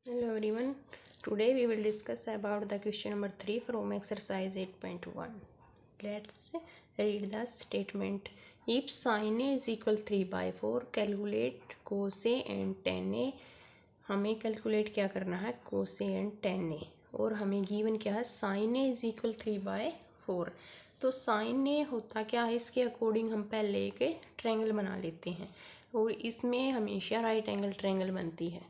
Hello everyone. Today we will discuss about the question number 3 from exercise 8.1. Let's read the statement. If sin A is equal 3/4, calculate cos A and tan A. हमें calculate क्या करना है, cos A and tan A, और हमें given क्या है, sin A is equal 3/4. तो sin A होता क्या है, इसके अकॉर्डिंग हम पहले एक ट्रायंगल बना लेते हैं और इसमें हमेशा राइट एंगल ट्रायंगल बनती है।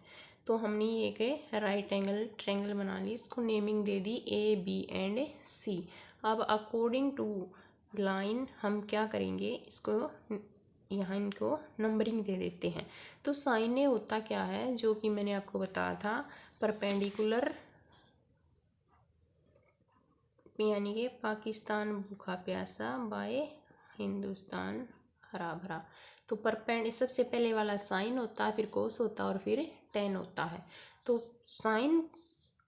तो हमने एक राइट एंगल ट्रायंगल बना ली, इसको naming they the AB and C। अब अकॉर्डिंग टू लाइन हम क्या करेंगे, इसको यहाँ इनको नंबरिंग दे देते हैं। तो साइन ए होता क्या है, जो कि मैंने आपको बताया था, परपेंडिकुलर, यानी कि पाकिस्तान भूखा प्यासा बाय हिंदुस्तान हरा भरा। तो सबसे पहले वाला साइन होता है, फिर कोस होता है और फिर टेन होता है। तो साइन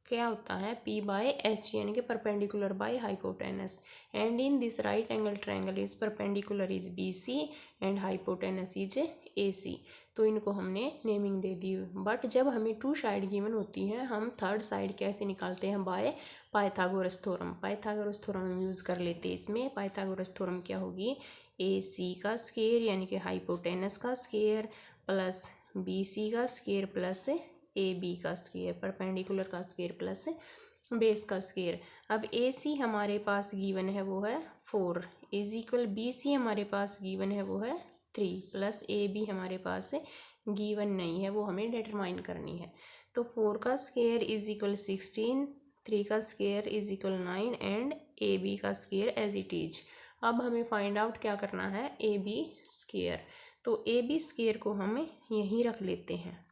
क्या होता है, P/H, यानी कि perpendicular by hypotenuse, and in this right angle triangle is perpendicular is BC and hypotenuse is AC। तो इनको हमने नेमिंग दे दी। बट जब हमें टू साइड गिवन होती है, हम थर्ड साइड कैसे निकालते हैं, by Pythagoras theorem. Pythagoras theorem हम यूज़ कर लेते हैं इसमें। पाइथागोरस थ्योरम क्या होगी, AC का स्क्वायर यानी कि हाइपोटेनस का स्क्वायर प्लस BC का स्क्वायर प्लस AB का स्क्वायर, परपेंडिकुलर का स्क्वायर प्लस बेस का स्क्वायर। अब AC हमारे पास गिवन है वो है 4 इज इक्वल, BC हमारे पास गिवन है वो है 3 प्लस AB हमारे पास गिवन नहीं है, वो हमें डिटरमाइन करनी है। तो 4 का स्क्वायर इज इक्वल 16, 3 का square is equal 9 and AB का स्क्वायर एज इट इज। अब हमें फाइंड आउट क्या करना है, AB स्क्वायर। तो AB स्क्वायर को हम यहीं रख लेते हैं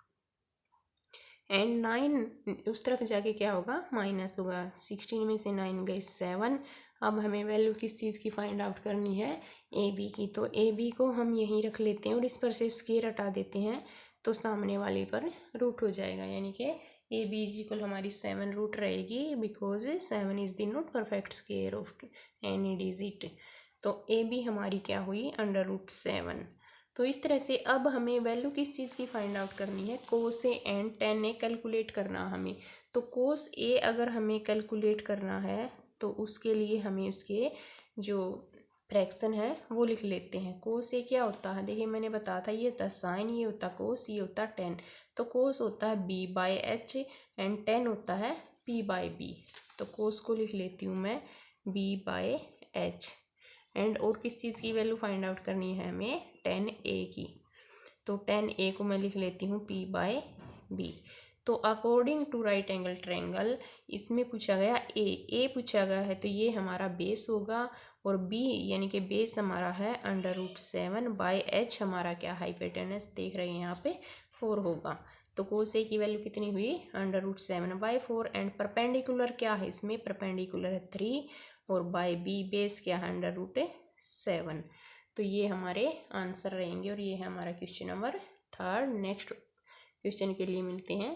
एंड 9 उस तरफ जाके क्या होगा, माइनस होगा। 16 में से 9 गए 7। अब हमें वैल्यू किस चीज़ की फाइंड आउट करनी है, AB की। तो AB को हम यहीं रख लेते हैं और इस पर से स्क्वायर हटा देते हैं, तो सामने वाले पर रूट हो जाएगा, यानी कि AB इज इक्वल हमारी 7 रूट रहेगी, because 7 is the not perfect square of any digit. तो AB हमारी क्या हुई, √7। तो इस तरह से अब हमें वैल्यू किस चीज़ की फाइंड आउट करनी है, cos A and ten A calculate करना हमें। तो कोस ए अगर हमें कैलकुलेट करना है तो उसके लिए हमें उसके जो फ्रैक्शन है वो लिख लेते हैं। कोस ए क्या होता है, देखिए मैंने बताया था, ये होता साइन, ये होता कोस, ये होता टेन। तो कोस होता है B/H एंड टेन होता है P/B। तो कोस को लिख लेती हूँ मैं B/H एंड और किस चीज़ की वैल्यू फाइंड आउट करनी है हमें, tan A की। तो tan A को मैं लिख लेती हूँ P/B। तो according to right angle triangle इसमें पूछा गया A पूछा गया है, तो ये हमारा बेस होगा, और B यानी कि बेस हमारा है √7/H हमारा क्या, हाइपोटेनस देख रहे हैं यहाँ पे 4 होगा। तो कोस ए की वैल्यू कितनी हुई, √7/4 एंड परपेंडिकुलर क्या है, इसमें परपेंडिकुलर है 3 और बाय B बेस क्या है, √7। तो ये हमारे आंसर रहेंगे और ये है हमारा क्वेश्चन नंबर 3। नेक्स्ट क्वेश्चन के लिए मिलते हैं।